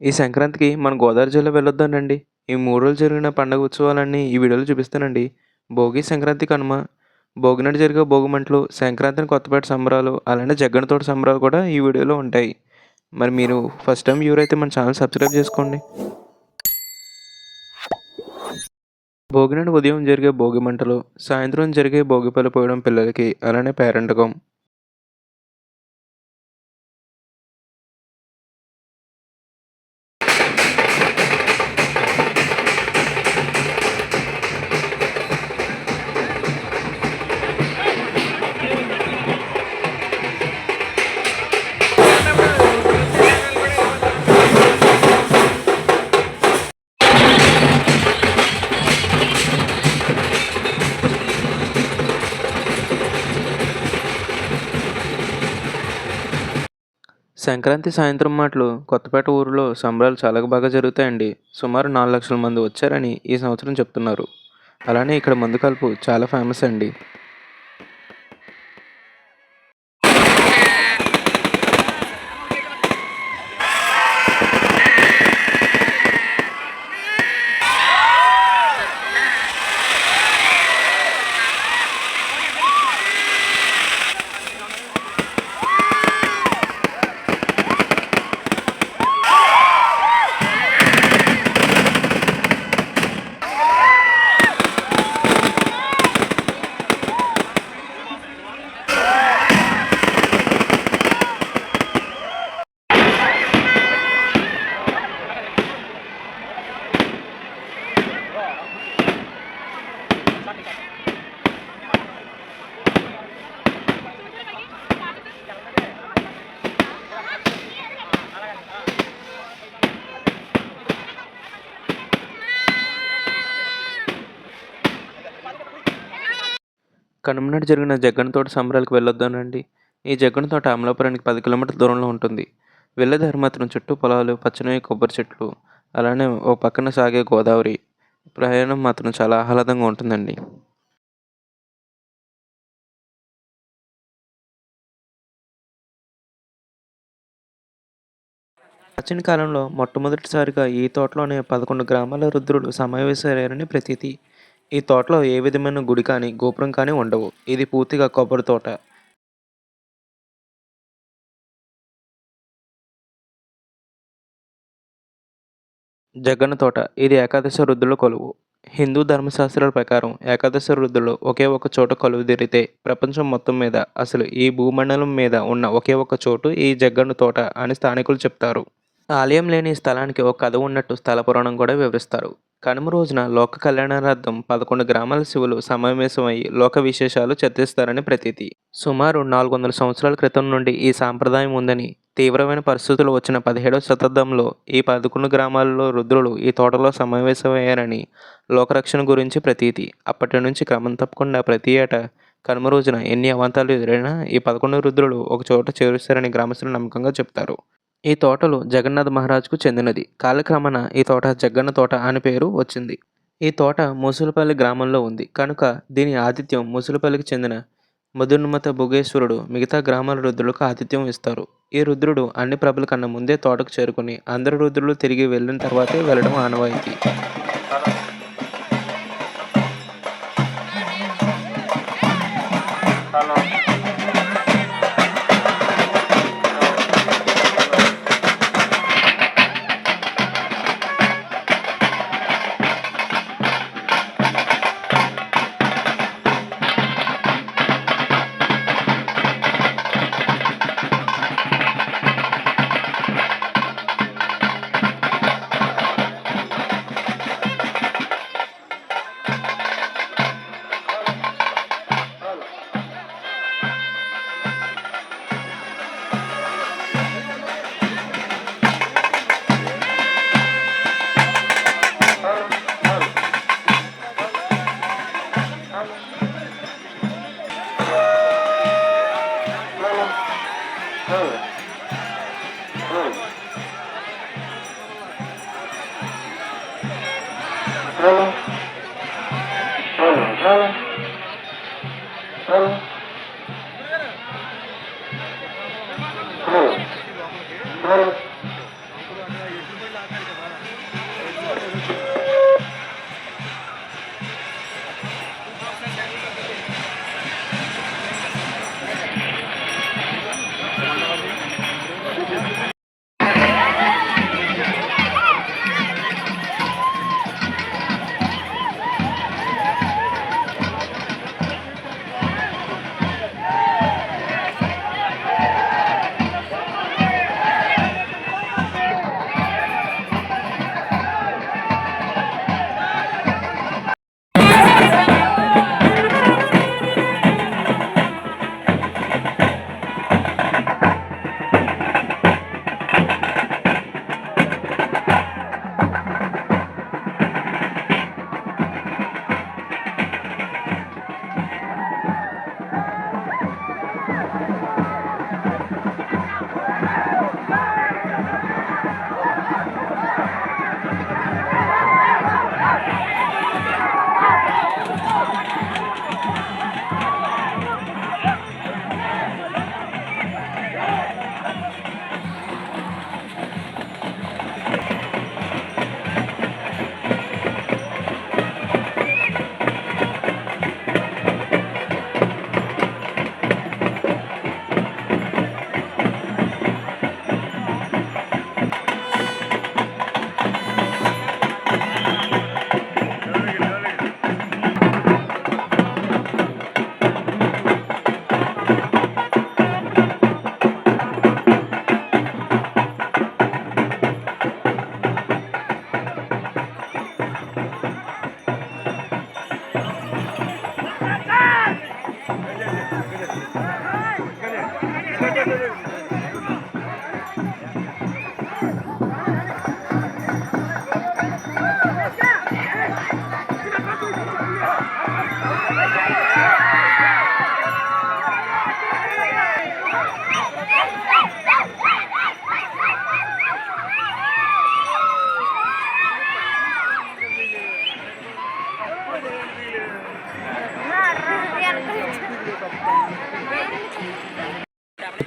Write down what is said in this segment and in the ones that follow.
ఈ సంక్రాంతికి మన గోదావరి జిల్లా వెళ్ళొద్దానండి. ఈ 3 రోజులు జరిగిన పండగ ఉత్సవాలన్నీ ఈ వీడియోలో చూపిస్తానండి. భోగి, సంక్రాంతి, కనుమ, భోగి నాడు జరిగే భోగిమంటలు, సంక్రాంతిని కొత్తపేట సంబరాలు, అలానే జగ్గన్న తోట సంబరాలు కూడా ఈ వీడియోలో ఉంటాయి. మరి మీరు ఫస్ట్ టైం వ్యూవర్ అయితే మన ఛానల్ సబ్స్క్రైబ్ చేసుకోండి. భోగి నాడు ఉదయం జరిగే భోగి మంటలు, సాయంత్రం జరిగే భోగిపళ్ళు పోయడం పిల్లలకి, అలానే పేరంటకం. సంక్రాంతి సాయంత్రం మాటలు కొత్తపేట ఊరిలో సంబరాలు చాలా బాగా జరుగుతాయండి. సుమారు 4,00,000 మంది వచ్చారని ఈ సంవత్సరం చెప్తున్నారు. అలానే ఇక్కడ మందు కలుపు చాలా ఫేమస్ అండి. కనుమ నాడు జరిగిన జగ్గన్న తోట సంబరాలకు వెళ్ళొద్దానండి. ఈ జగ్గన్న తోట అమలాపురానికి 10 కిలోమీటర్ల దూరంలో ఉంటుంది. వెళ్ళే దారి మాత్రం చుట్టూ పొలాలు, పచ్చని కొబ్బరి చెట్లు, అలానే ఓ పక్కన సాగే గోదావరి. ప్రయాణం మాత్రం చాలా ఆహ్లాదంగా ఉంటుందండి. ప్రాచీన కాలంలో మొట్టమొదటిసారిగా ఈ తోటలోనే 11 గ్రామాల రుద్రులు సమావేశమయ్యారని ప్రతీతి. ఈ తోటలో ఏ విధమైన గుడి కానీ, గోపురం కానీ ఉండవు. ఇది పూర్తిగా కొబ్బరి తోట. జగన్న తోట ఇది ఏకాదశ రుద్రుల కొలువు. హిందూ ధర్మశాస్త్రాల ప్రకారం ఏకాదశ రుద్రులు ఒకే ఒక చోట కొలువుదీరితే ప్రపంచం మొత్తం మీద, అసలు ఈ భూమండలం మీద ఉన్న ఒకే ఒక చోటు ఈ జగ్గన్న తోట అని స్థానికులు చెప్తారు. ఆలయం లేని స్థలానికి ఒక కథ ఉన్నట్టు స్థల పురాణం కూడా వివరిస్తారు. కనుమ రోజున లోక కళ్యాణార్థం 11 గ్రామాల శివులు సమావేశమై లోక విశేషాలు చర్చిస్తారని ప్రతీతి. సుమారు 400 సంవత్సరాల క్రితం నుండి ఈ సాంప్రదాయం ఉందని, తీవ్రమైన పరిస్థితులు వచ్చిన 17వ శతాబ్దంలో ఈ 11 గ్రామాలలో రుద్రులు ఈ తోటలో సమావేశమయ్యారని లోకరక్షణ గురించి ప్రతీతి. అప్పటి నుంచి క్రమం తప్పకుండా ప్రతి ఏటా కనుమ రోజున ఎన్ని అవాంతరాలు ఎదురైనా ఈ 11 రుద్రులు ఒక చోట చేరుస్తారని గ్రామస్తులు నమ్మకంగా చెప్తారు. ఈ తోటలు జగన్నాథ మహారాజుకు చెందినది. కాలక్రమేణా ఈ తోట జగ్గన్న తోట అని పేరు వచ్చింది. ఈ తోట మూసులపల్లి గ్రామంలో ఉంది కనుక దీని ఆతిథ్యం మూసులపల్లికి చెందిన మధున్మత భుగేశ్వరుడు మిగతా గ్రామాల రుద్రులకు ఆతిథ్యం ఇస్తారు. ఈ రుద్రుడు అన్ని ప్రభల కన్నా ముందే తోటకు చేరుకుని అందరు రుద్రులు తిరిగి వెళ్ళిన తర్వాతే వెళ్ళడం ఆనవాయితీ. ఈ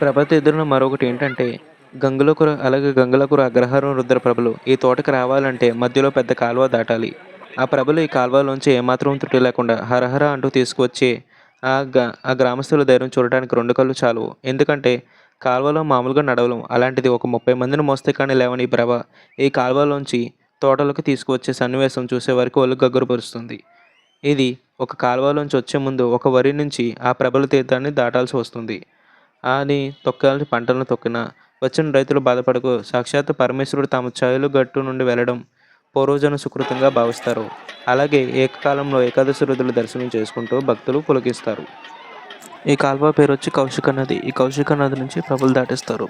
ప్రభతో ఎదురున్న మరొకటి ఏంటంటే అలాగే గంగులకుర, అగ్రహారం, రుద్రప్రభలు ఈ తోటకి రావాలంటే మధ్యలో పెద్ద కాలువ దాటాలి. ఆ ప్రభలు ఈ కాలువలోంచి ఏమాత్రం త్రుటి లేకుండా హరహర అంటూ తీసుకువచ్చి ఆ గ్రామస్తుల ధైర్యం చూడటానికి 2 కళ్ళు చాలవు. ఎందుకంటే కాలువలో మామూలుగా నడవలేం. అలాంటిది ఒక 30 మందిని మోస్తే కానీ లేవని ఈ ప్రభ ఈ కాలువలోంచి తోటలోకి తీసుకువచ్చే సన్నివేశం చూసేవారికి ఒళ్ళు గగ్గురు పరుస్తుంది. ఇది ఒక కాలువలోంచి వచ్చే ముందు ఒక వరి నుంచి ఆ ప్రభల తీర్థాన్ని దాటాల్సి వస్తుంది. అని తొక్కాల్సిన పంటలను తొక్కిన వచ్చిన రైతులు బాధపడకు. సాక్షాత్తు పరమేశ్వరుడు తాము ఛాయలు గట్టు నుండి వెళ్ళడం పూర్వజన సుకృతంగా భావిస్తారు. అలాగే ఏకకాలంలో ఏకాదశి రుద్రుల దర్శనం చేసుకుంటూ భక్తులు పులకిస్తారు. ఈ కాల్వ పేరు వచ్చి కౌశిక నది. ఈ కౌశిక నది నుంచి ప్రభులు దాటిస్తారు.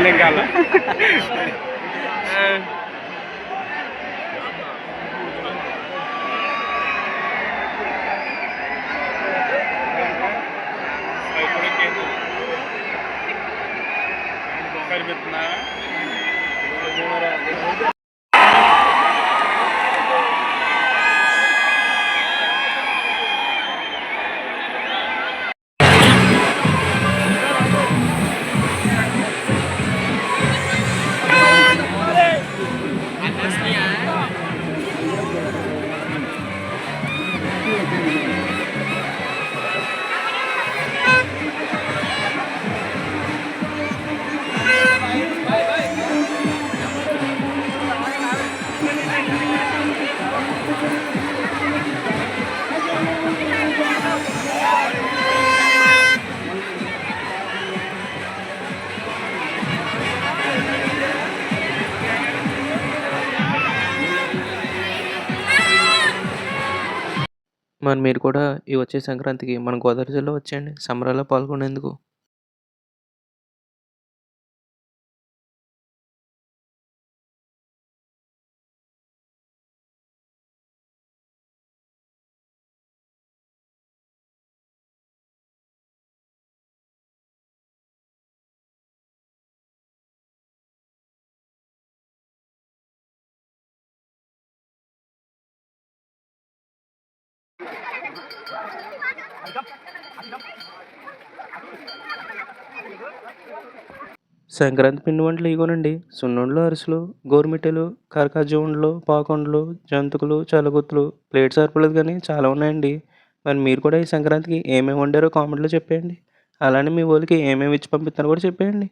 లింగాలు కనిపిస్తుందా? మరి మీరు కూడా ఈ వచ్చే సంక్రాంతికి మన గోదావరి జిల్లా వచ్చేయండి సంబరాల్లో పాల్గొనేందుకు. సంక్రాంతి పిండి వంటలు ఇగోనండి. సున్నుండలు, అరిసెలు, గోరుమిఠాయిలు, కరకాజుండలు, పాకుండలు, జంతికలు, చల్లగుత్తులు, ప్లేట్ సరిపోలేదు కానీ చాలా ఉన్నాయండి. మరి మీరు కూడా ఈ సంక్రాంతికి ఏమేమి వండారో కామెంట్లో చెప్పేయండి. అలానే మీ వాళ్ళకి ఏమేమి ఇచ్చి పంపిస్తున్నారో కూడా చెప్పేయండి.